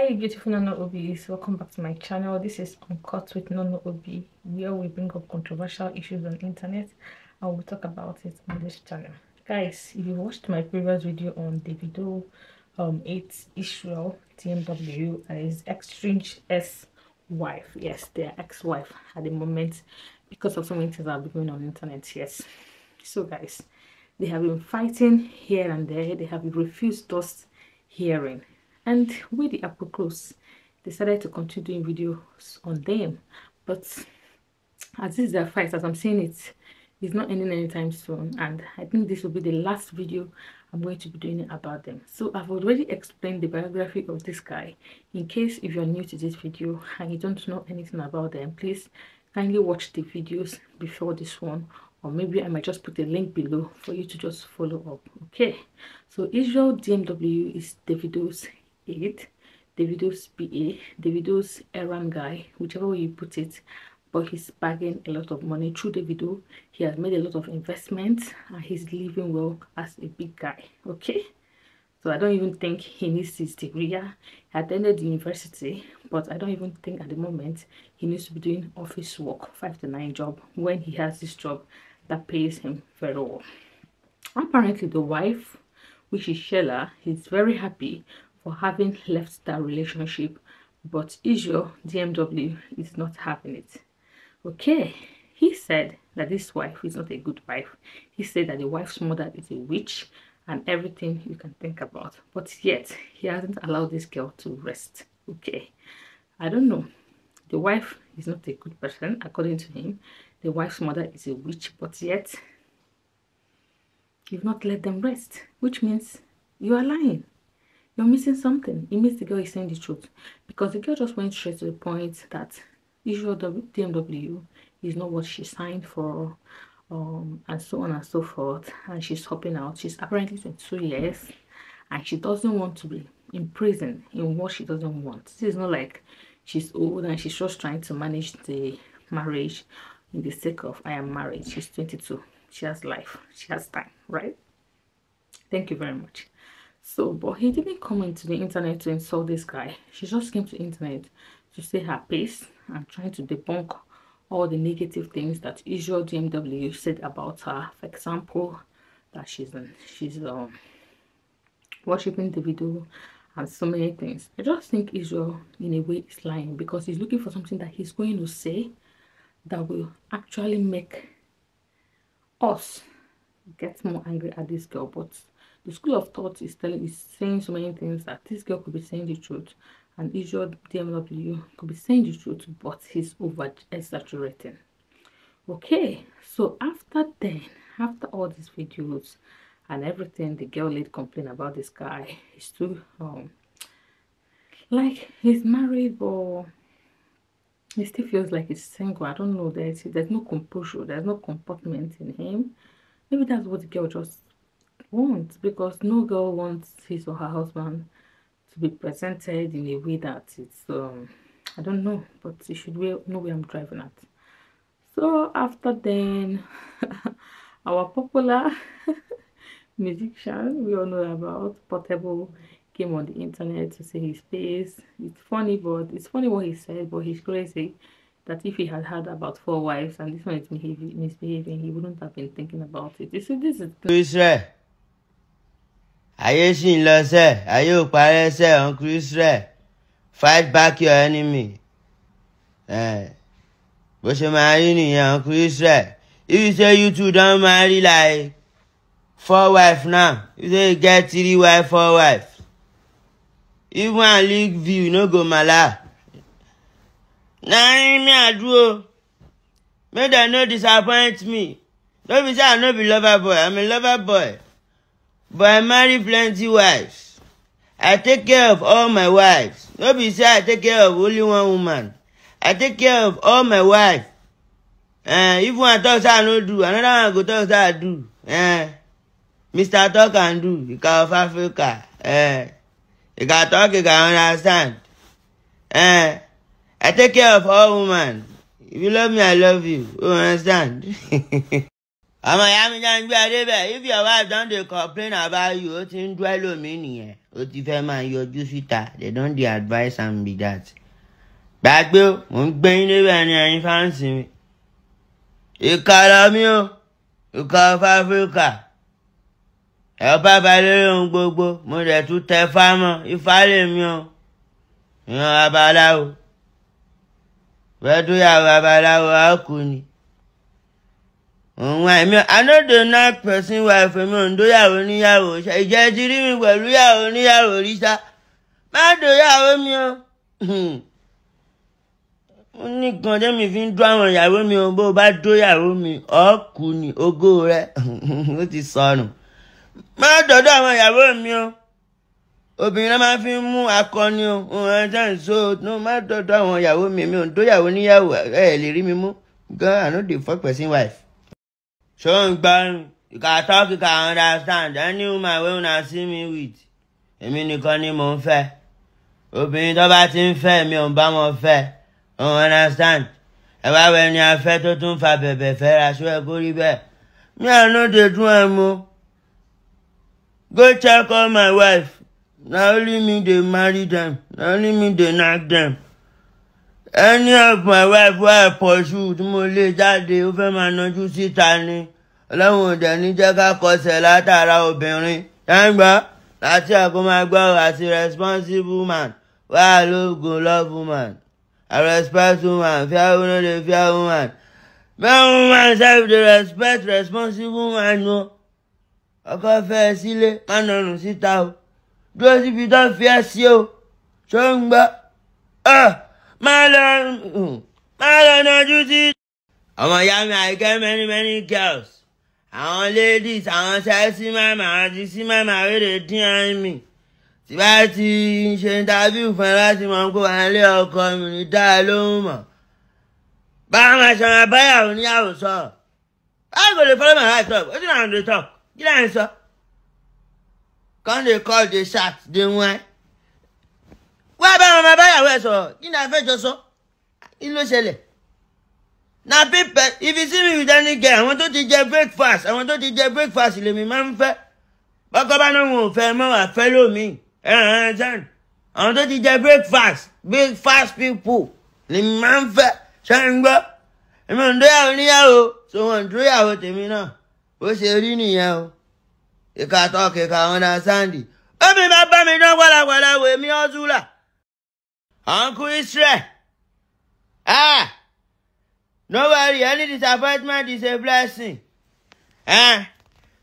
Hi beautiful Nano Hubbies, welcome back to my channel. This is Uncut with Nano Hubby, where we bring up controversial issues on the internet and we'll talk about it on this channel. Guys, if you watched my previous video on Davido, it's Isrealdmw and his estranged ex-wife. Yes, their ex-wife at the moment, because of so many things that have been going on the internet. Yes, so guys, they have been fighting here and there. They have refused us hearing, and we the Apoclos decided to continue doing videos on them. But as this is their fight, as I'm saying, it's not ending anytime soon, and I think this will be the last video I'm going to be doing about them. So I've already explained the biography of this guy. In case if you're new to this video and you don't know anything about them, please kindly watch the videos before this one, or maybe I might just put a link below for you to just follow up. Okay, so Isrealdmw is Davidos' aide, Davidos' PA, Davidos' errand guy, whichever way you put it. But he's bagging a lot of money through Davido. He has made a lot of investments and he's living well as a big guy. Okay, so I don't even think he needs his degree. Yeah, he attended university, but I don't even think at the moment he needs to be doing office work, 5 to 9 job, when he has this job that pays him very well. Apparently the wife, which is Sheila, is very happy for having left that relationship, but Isrealdmw is not having it. Okay, he said that this wife is not a good wife. He said that the wife's mother is a witch and everything you can think about, but yet he hasn't allowed this girl to rest. Okay, I don't know, the wife is not a good person according to him. The wife's mother is a witch, but yet you've not let them rest, which means you are lying. You're missing something. It means the girl is saying the truth, because the girl just went straight to the point that Isrealdmw is not what she signed for, and so on and so forth, and she's hopping out. She's apparently 22 years and she doesn't want to be in prison in what she doesn't want. This is not like she's old and she's just trying to manage the marriage in the sake of I am married. She's 22, she has life, she has time, right? Thank you very much. So, but he didn't come into the internet to insult this guy. She just came to the internet to say her piece and trying to debunk all the negative things that Isrealdmw said about her. For example, that she's worshipping Davido and so many things. I just think Israel in a way is lying, because he's looking for something that he's going to say that will actually make us get more angry at this girl. But the school of thought is saying so many things that this girl could be saying the truth and Isrealdmw could be saying the truth, but he's over exaggerating. Okay, so after all these videos and everything, the girl laid complaint about this guy. He's too like he's married, but he still feels like he's single. I don't know, there's no composure, there's no comportment in him. Maybe that's what the girl just wants, because no girl wants his or her husband to be presented in a way that it's I don't know, but you should know where I'm driving at. So after then our popular musician we all know about, Portable, came on the internet to say his face. It's funny what he said, but he's crazy that if he had had about 4 wives and this one is misbehaving, he wouldn't have been thinking about it. You see, this is Israel. Ayé ṣì ń lọ sẹ́, ayé ò parẹ́ sẹ́, Uncle Israel. Fight back your enemy. Bó ṣe máa rí nìyẹn, Uncle Israel. If you say you two don't marry like 4 wives now, you say you get 3 wives, 4 wives. If one league view, no go mala. Nah, me I do. Make them no disappoint me. Don't be say I no be lover boy. I'm a lover boy. But I marry plenty wives. I take care of all my wives. No be say I take care of only one woman. I take care of all my wives. If one talk say I no do, another one go talk say I do. Mr. Talk and do. You can of Africa. You can talk, you can understand. I take care of all women. If you love me, I love you. You understand? ọmọ ìyá mi já ń gbé adé bẹ́ẹ̀. If your wife don dey complain about you, ó ti ń dúẹ́ lómi nìyẹn. Ó ti fẹ́ máa yọjú síta. They don dey advise am be that. Gbàgbé o, mò ń gbé yín débẹ̀ ní ẹ̀yin fáǹsì mi. Ìkà lọ mí o, ìkà of Africa. Ẹ bá balẹ̀ ohun gbogbo, mo dẹ̀ tún tẹ fámọ́, ifá lè mi o. Ìyàn babaláwo. Bẹ́ẹ̀ tó yà babaláwo á kú ni. I no dey knack person wife mi ò ń dóyàwó níyàwó. Ìjẹ́ ti rí mi pẹ̀lú yàwó níyàwó rí sá. Má dóyàwó mi o. Ó ní kan tẹ́mi fi ń dó àwọn ìyàwó mi o. Bó bá dóyàwó mi, ọ́ kú ni ògo rẹ̀. Ó ti sọnù. Má dọ̀dọ̀ àwọn ìyàwó mi o. Obìnrin máa fi ń mú akọni o. Òun ẹ̀jẹ̀ ń so. No, má dọ̀dọ̀ àwọn ìyàwó mi. Mi ò ń dóyàwó níyàwó. Ẹ lè rí mi mú. Girl, I no dey fuck person wife. So you can talk, you can understand. Any woman wey una see me with, èmi nìkan ni mò ń fẹ́. Obìnrin tó bá ti ń fẹ́ mi ò ń bá wọn fẹ́. You understand? Ẹ wá wẹ ni afẹ́ tó tún fa bẹ̀bẹ̀ fẹ́ ra ṣó ẹ kó rí bẹ́ẹ̀. Me I no dey do am o. Go check on my wife. Na only me dey marry them. Na only me dey knack them. Any of my wife wey I pursue tí mo lé jáde ó fẹ́ máa nájú síta ni. Ọlọ́run ò dẹ̀ ní jẹ́ ká kọsẹ̀ látara obìnrin. Dáńgbà láti àgọ́ máa gbọ́ àti responsible man. Why I no go love woman? I respect woman. Fair woman dey fair woman. Fair woman sef dey respect responsible man o. Ọkọ fẹ́ sílé má nọrùn síta o. Dúró síbi tó fi ẹ́ sí o. Ṣó ń gbọ́? Má lọ nájú sí. Ọmọ ìyá mi, I get many girls. Àwọn ladies, àwọn sexy mama, àwọn disi mama wey dey dín mi. Tí bá ti ṣe interview fún ẹ láti mọ̀ pé wà nílé ọkọ mi ní dá lóhùn mọ̀. Báwo máa ṣe máa báyàwó níyàwó sọ? I go dey follow my life talk. Wetin I dey talk? Kí lẹ́yìn sọ? Come dey call, dey shout, dey whine. Wá bá wọn máa báyàwó ẹ̀ sọ̀rọ̀. Kí ni a fẹ́ jọ sọ? Kí ló ṣẹlẹ̀? Na people, if you see me with any girl, àwọn tó ti jẹ breakfast, lèmi máa ń fẹ́. Bọ́kọ́ bá náà wọn ò fẹ́ mọ́ wà fẹ́ lómi. Àwọn tó ti jẹ breakfast people lèmi máa ń fẹ́. Ṣé ń gbọ́? Èmi ò ń dóyàwó níyàwó, so wọn ń dóyàwó tèmi náà. Bó ṣe rí nìyẹn o. Ìka talk, ìka understand. Omi bá bá mi dán wàlàwàlà wò mí ọ́zúlà. Uncle Israel. No worry, any disappointment is a blessing.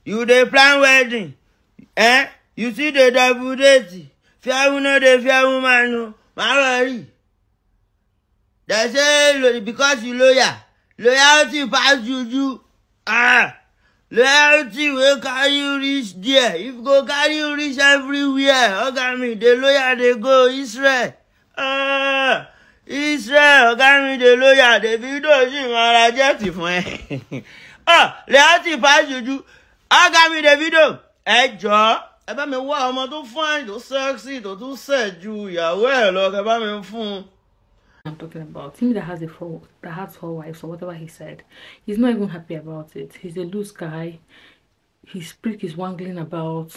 You dey plan wedding. You see the double date. Fair woman, the fair woman, no. My worry. They say because you loyalty pass juju. Loyalty will carry you reach there. If go carry you reach everywhere, oga mi, the loyal they go Israel. Israel, ọ̀gá mi dey lóyà Davidos sì máa ra jẹ́ẹ̀tì fún ẹ. Loyalty pass juju. Ọ̀gá mi Davidos, ẹ jọ̀ọ́, ẹ bá mi wá ọmọ tó fine, tó sexy, tó tún sẹ̀ ju ìyàwó ẹ̀ lọ, ẹ bá mi fún. I'm talking about him that has four wives or whatever he said. He's not even happy about it. He's a loose guy. His prick is wangling about.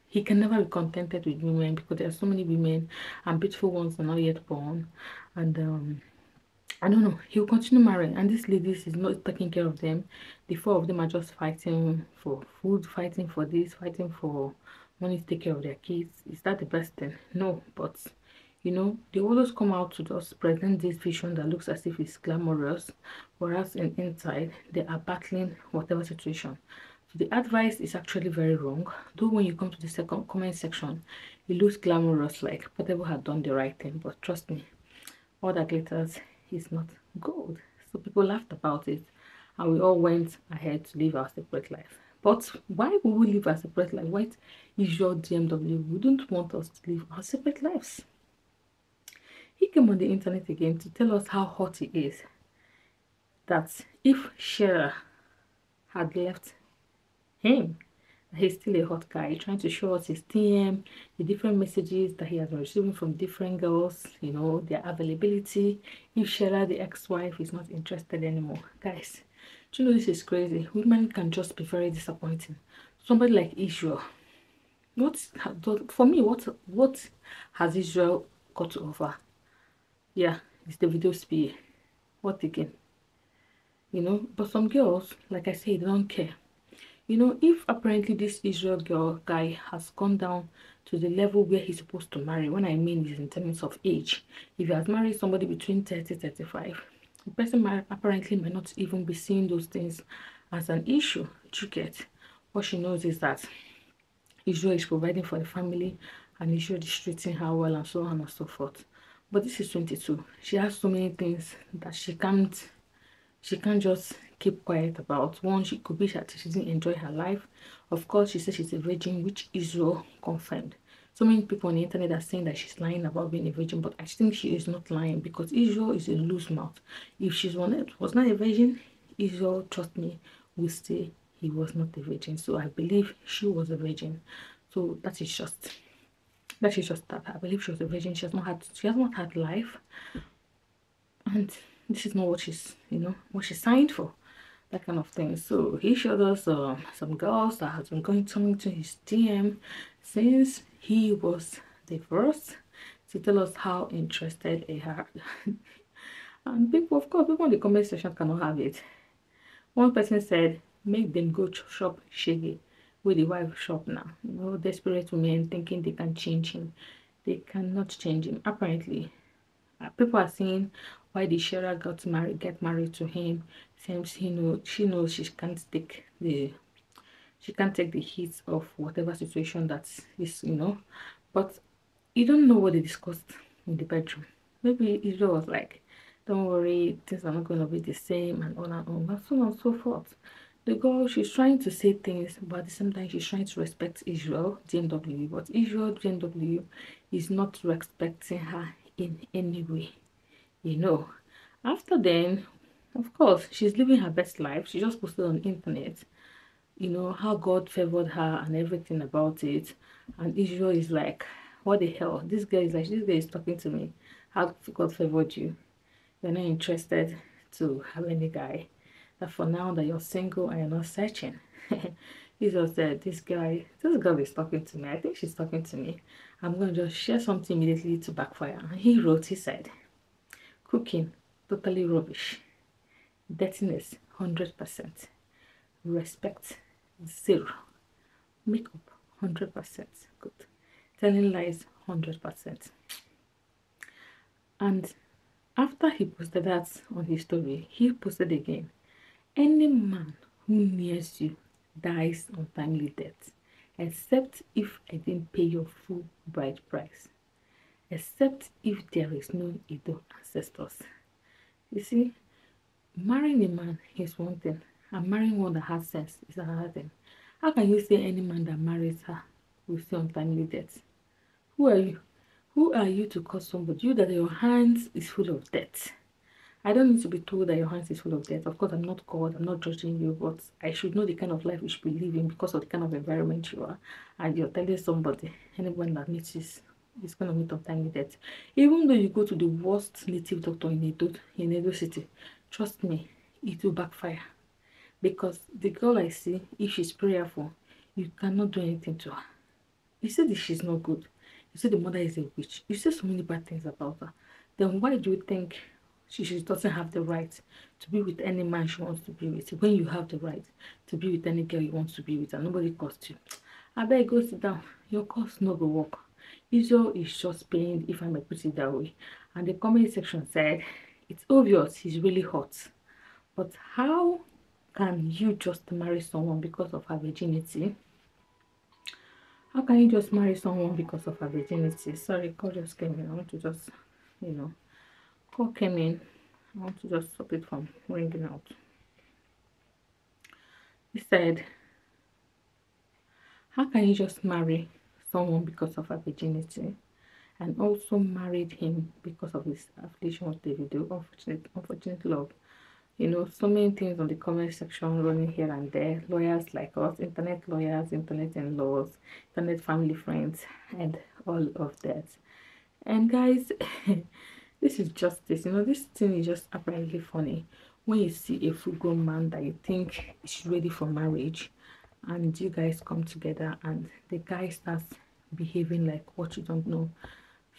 He can never be contented with women because there are so many women and beautiful ones are not yet born. And I don't know, he'll continue marrying, and this ladies is not taking care of them. The four of them are just fighting for food, fighting for this, fighting for money to take care of their kids. Is that the best thing? No, but you know, they always come out to just present this vision that looks as if it's glamorous, whereas inside they are battling whatever situation. So the advice is actually very wrong. Though when you come to the second comment section, it looks glamorous, like Portable had done the right thing, but trust me, all that glitters is not gold. So people laughed about it, and we all went ahead to live our separate life. But why would we live our separate life? What is your DMW? We don't want us to live our separate lives. He came on the internet again to tell us how hot he is. That if Sheila had left him, he's still a hot guy, trying to show us his DM, the different messages that he has been receiving from different girls, you know, their availability. If Sheila, the ex-wife, is not interested anymore. Guys, Do you know this is crazy? Women can just be very disappointing. Somebody like Israel. For me, what has Israel got to offer? Yeah, it's Davidos PA. What again? You know, but some girls, like I said, they don't care. You know, if apparently this Israel guy has gone down to the level where he's supposed to marry, when I mean is in terms of age, if he has married somebody between 30-35, the person apparently might not even be seeing those things as an issue. You get what she knows is that Israel is providing for the family and Israel is treating her well and so on and so forth. But this is 22. She has so many things that she can't just keep quiet about. One, she could be that she didn't enjoy her life. Of course, she says she's a virgin, which Israel confirmed. So many people on the internet are saying that she's lying about being a virgin, but I think she is not lying because Israel is a loose mouth. If she was not a virgin, Israel, trust me, will say he was not a virgin. So I believe she was a virgin. So that is just that. I believe she was a virgin. She has not had life, and this is not what what she signed for, that kind of thing. So he showed us some girls that has been coming to his DM since he was divorced, to tell us how interested he had. And people, of course, people in the comment section cannot have it. One person said, make them go shop shaggy with the wife shop now. You know, desperate women thinking they can change him. They cannot change him. Apparently, people are saying, why did Sheila get married to him? Since she knows she can't take the heat of whatever situation that is, But you don't know what they discussed in the bedroom. Maybe Israel was like, don't worry, things are not going to be the same and so on and so forth. The girl, she's trying to say things, but at the same time, she's trying to respect Israel, DMW. But Israel, DMW, is not respecting her in any way. After then, of course, she's living her best life. She just posted on the internet, how God favored her and everything about it. And Israel is like, what the hell? This guy is talking to me. How God favored you? You're not interested to have any guy. That for now that you're single and you're not searching. Israel said, this girl is talking to me. I think she's talking to me. I'm going to just share something immediately to backfire. And he said, cooking, totally rubbish. Dirtiness, 100%. Respect, 0. Makeup, 100%. Good. Telling lies, 100%. And after he posted that on his story, he posted again, any man who nears you dies untimely death, except if I didn't pay your full bride price, except if there is no Ido ancestors. You see, marrying a man is one thing, and marrying one that has sense is another thing. How can you say any man that marries her will see untimely death? Who are you? Who are you to cause somebody? You that your hands is full of debt. I don't need to be told that your hands is full of debt. Of course, I'm not God, I'm not judging you, but I should know the kind of life you should be living because of the kind of environment you are. And you're telling somebody, anyone that meets is going to meet untimely death. Even though you go to the worst native doctor in Edo City, trust me, it will backfire. Because the girl I see, if she's prayerful, you cannot do anything to her. You say that she's not good. You say the mother is a witch. You say so many bad things about her. Then why do you think she doesn't have the right to be with any man she wants to be with, when you have the right to be with any girl you want to be with and nobody costs you? I beg, go sit down. Your cost no go work. Israel is just paying, if I may put it that way. And the comment section said, it's obvious he's really hot. But how can you just marry someone because of her virginity? How can you just marry someone because of her virginity? Sorry, call just came in. I want to just, call came in. I want to just stop it from ringing out. He said, how can you just marry someone because of her virginity and also married him because of his affliction with Davido? Unfortunate love. So many things on the comment section running here and there. Lawyers like us, internet lawyers, internet in-laws, internet family friends, and all of that. And guys, this is justice. This thing is just apparently funny. when you see a full-grown man that you think is ready for marriage, and you guys come together and the guy starts behaving like what you don't know,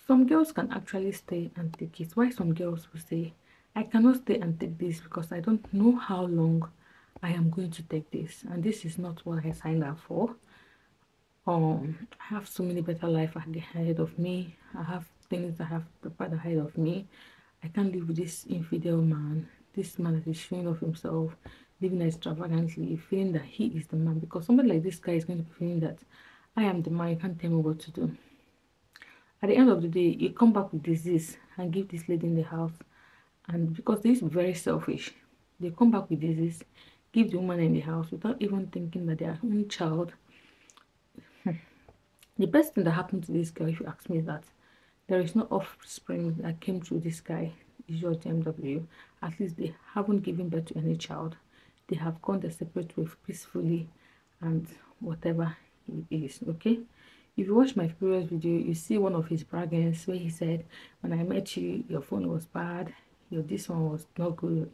some girls can actually stay and take it. Why some girls will say, I cannot stay and take this because I don't know how long I am going to take this, and this is not what I signed up for. I have so many better life ahead of me. I have things I have prepared ahead of me. I can't live with this infidel man, this man that is showing off himself, living extravagantly, feeling that he is the man, because somebody like this guy is going to be feeling that I am the man, you can't tell me what to do. At the end of the day, you come back with disease and give this lady in the house, and because this is very selfish, they come back with disease, give the woman in the house without even thinking that their own child. The best thing that happened to this girl, if you ask me, is that there is no offspring that came through this guy, Isrealdmw. At least they haven't given birth to any child. They have gone their separate way peacefully, and whatever it is, okay? If you watch my previous video, you see one of his braggings where he said, when I met you, your phone was bad, your this one was not good.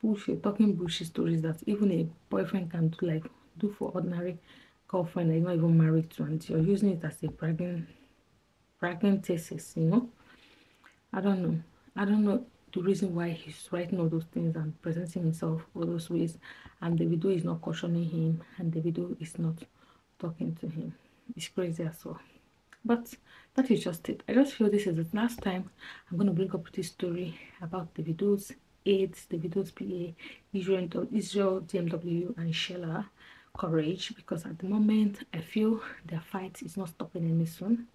Bullshit, talking bullshit stories that even a boyfriend can do, like do for ordinary girlfriend that you're not even married to, and you're using it as a bragging thesis, you know. I don't know the reason why he's writing all those things and presenting himself all those ways, and Davido is not cautioning him, and Davido is not talking to him. It's crazy as well. But that is just it. I just feel this is the last time I'm going to bring up this story about Davido's AIDS, Davido's PA, Isrealdmw, and Sheila courage, because at the moment I feel their fight is not stopping any soon,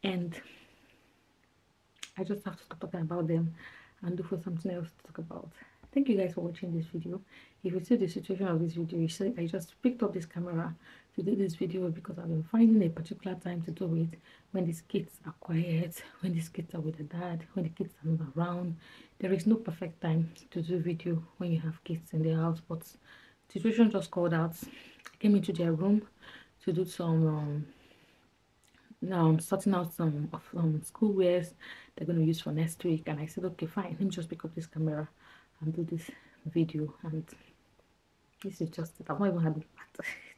and I just have to stop talking about them and look for something else to talk about. Thank you guys for watching this video. If you see the situation of this video, you see I just picked up this camera to do this video because I've been finding a particular time to do it when these kids are quiet, when these kids are with the dad, when the kids are not around. There is no perfect time to do video when you have kids in the house, but situation just called out. I came into their room to do some now I'm sorting out some of school wears they're going to use for next week, and I said, okay, fine, let me just pick up this camera and do this video. And this is just it. I've not even had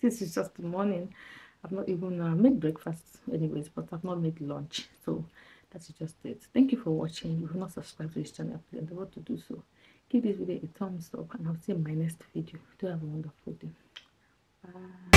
this is just the morning. I've not even made breakfast anyways, but I've not made lunch, so that's just it. Thank you for watching. If you've not subscribed to this channel, please endeavor to do so. Give this video a thumbs up, and I'll see you in my next video. Do have a wonderful day. Bye.